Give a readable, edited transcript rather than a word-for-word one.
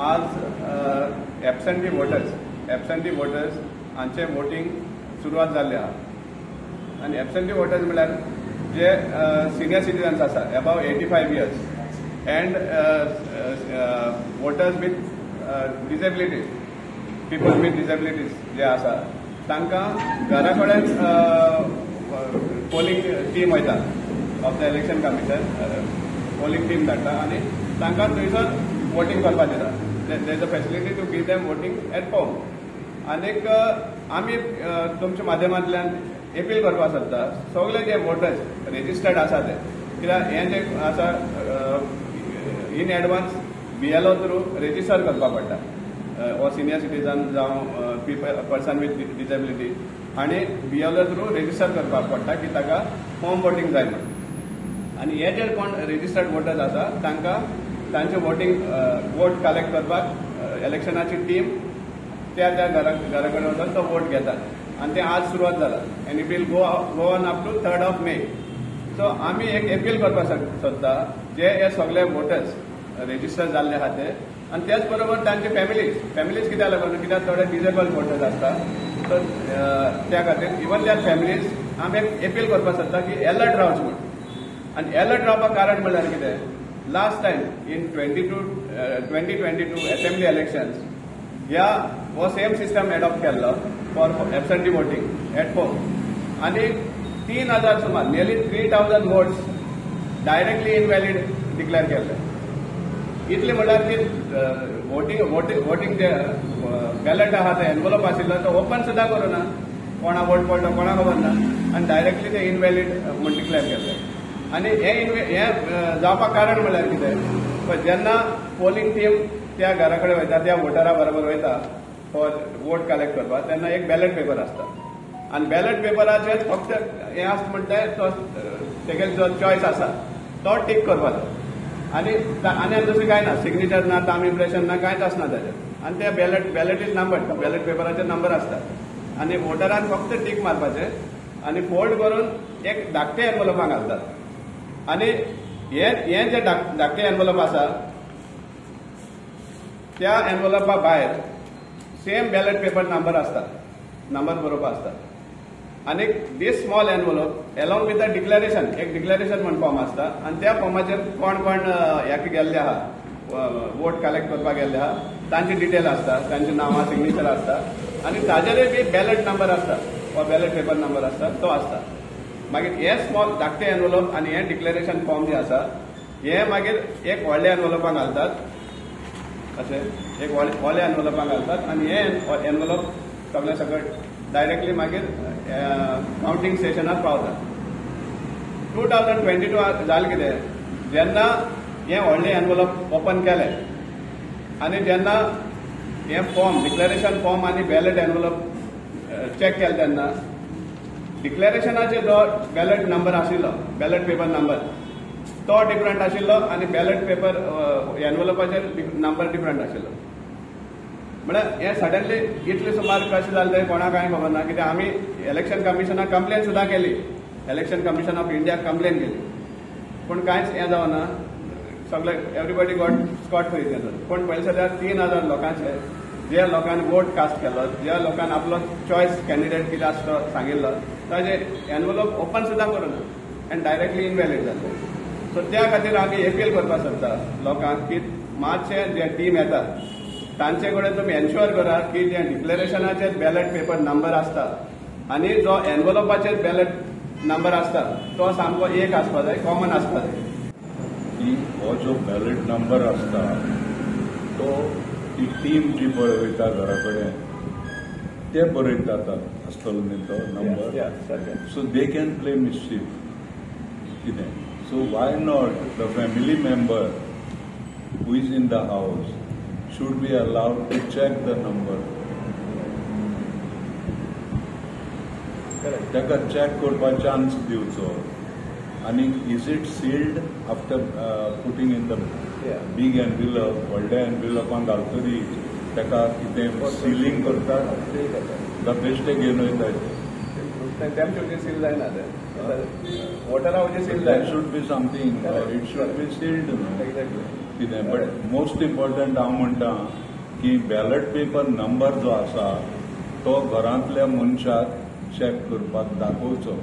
आज absentee voters हांचे voting सुरवात जाल्ले आहा आनी एबसेंटी वोटर्स म्हळ्यार जे सिनियर सिटीजन्स आसा above 85 years and voters with disabilities people with disabilities जे आसा तांकां घरा कडेन पोलिंग टीम वयता of the election commission polling team धाडटा आनी तांकां थंयसर वोटींग करपाक दिता there is a facility to give them voting at home आनीक आमी तुमच्या माध्यमांतल्यान अपील करपाक सोदता सगळे जे वोटर्स रेजिस्टर्ड आसा ते कित्याक हे जे आसा in advance BLO through register करपाक पडटा ओ सिनियर सिटीजन जावं पर्सन विथ डिसेबिलिटी आनी BLO थ्रू रेजिस्टर करपाक पडटा की ताका होम वोटींग जाय म्हणून आनी हे जे कोण रेजिस्टर्ड वोटर्स आसा तांकां तांचे वोट कलेक्ट करपाक इलेक्शनाची टीम त्या घरा कडेन वचून तो वोट घेतात आनी ते आज सुरवात जाला and it will go on up to 3rd May so आमी एक अपील करपाक सोदता जे हे सगळे वोटर्स रेजिस्टर जाल्ले आहा ते आनी त्याच बरोबर तांचे फॅमिलीज कित्याक लागून कित्याक थोडे डिसेबल्ड वोटर्स आसता सो त्या खातीर इवन त्या फॅमिलीज आमी एक अपील करपाक सोदता की अलर्ट रावचे म्हणून आनी अलर्ट रावपाक कारण म्हळ्यार कितें last time in 2022 assembly elections ह्या हो सेम सिस्टम एडॉप्ट केल्लो for absentee voting at home आनी 3000 सुमार nearly 3000 votes directly invalid declare केल्ले इतले म्हळ्यार की वोटींग जे बॅलेट आहा ते एनवलप आशिल्लो तो ओपन सुद्दां करूना कोणा वोट पडलो कोणा खबर ना आनी डायरेक्टली ते इनवॅलिड म्हूण डिक्लेअर केल्ले आनी हे जावपाक कारण म्हळ्यार कितें जेन्ना पोलिंग टीम त्या घरा कडेन वयता त्या वोटरा बरोबर वयता फॉर वोट कलेक्ट करपाक तेन्ना एक बॅलेट पेपर आसता आनी बॅलेट पेपराचेर फक्त हें आसता म्हणटा तो तेगेलो जो चॉयस आसा तो टीक करपाचो आनी दुसरें कांय ना सिग्नेचर ना ताम इम्प्रेशन ना कांयच आसना ताचेर आनी ते बॅलेट इज नंबर बॅलेट पेपराचेर नंबर आसता आनी वोटरान फक्त टीक मारपाचें आनी फोल्ड करून एक धाकटे एनवलपाक घालतात आनी हे जे धाकटे एनवलप आसा त्या एनवलपा भायर सेम बॅलेट पेपर नंबर बरोवपाक आसता आनी this small envelope along with the declaration एक डिक्लेरेशन म्हण फॉर्म आसता आनी त्या फॉर्माचेर कोण ह्याक गेल्ले आहा वोट कलेक्ट करपाक गेल्ले आहा तांची डिटेल आसता तांची नांवां सिग्नेचर आसता आनी ताजेरूय बी बॅलेट नंबर आसता वा बॅलेट पेपर नंबर आसता तो आसता मागीर हे स्मॉल धाकटे एनवलप आनी हे डिक्लेरेशन फॉर्म जे आसा हे मागीर एक व्हडल्या एनवलपाक घालतात अशें एक व्हडल्या एनवलपाक घालतात आनी हे एनवलप सगळे सकट डायरेक्टली मागीर काउंटिंग स्टेशनार पावता 2022 जालें कितें जेन्ना हे व्हडले एनवलप ओपन केले आनी जेन्ना हे फॉर्म डिक्लेरेशन फॉर्म आनी बॅलेट एनवलप चेक केले तेन्ना डिक्लेरेशनाचे जो बॅलेट नंबर आशिल्लो बॅलेट पेपर नंबर तो डिफरंट आशिल्लो आनी बॅलेट पेपर एनवलपाचेर नंबर डिफरंट आशिल्लो म्हळ्यार हे सडनली इतले सुमार कशें जालें तें कोणाक कांय खबर ना कित्याक आमी इलेक्शन कमिशनाक कंप्लेन सुद्दां केली इलेक्शन कमिशन ऑफ इंडियाक कंप्लेन केली पूण कांयच हें जावना सगळे एवरीबडी गॉट स्कॉट फ्री तेतून पूण पयले सद्याक 3000 लोकांचे ज्या लोकांनी वोट कास्ट केलो ज्या लोकांनी आपलो चॉयस कॅन्डिडेट कितें आसा तो सांगिल्लो ताजे एनवलप ओपन सुद्दां करूना आनी डायरेक्टली इनवॅलिड जाले सो त्या खातीर आमी अपील करपाक सोदता लोकांक की मातशें जे टीम येता तांचे कडेन तुमी एन्श्योर करात की जे डिक्लेरेशनाचेर बॅलेट पेपर नंबर आसता आनी जो एनवलपाचेर बॅलेट नंबर आसता तो सामको एक आसपा जाय कॉमन आसपा जाय की हो जो बॅलेट नंबर आसता तो ती टीम जी बरयता घरा कडेन ते बरयतात आसतलो न्ही तो number so they can play mischief कितें so why not the family member who is in the house should be allowed to check the number. ताका चेक करपाक चान्स दिवचो आनी is it sealed after putting in the big envelope व्हडल्या एनविलपान घालतरी ताका कितें ceiling करतात द बेश्टे घेवन वयतात तेमचे सील जायना ते वोटरा वयचे सील जाय should be something it should be sealed exactly कितें बट मोस्ट इम्पॉर्टंट हांव म्हणटा की बॅलट पेपर नंबर जो आसा तो घरांतल्या मनशाक चॅक करपाक दाखोवचो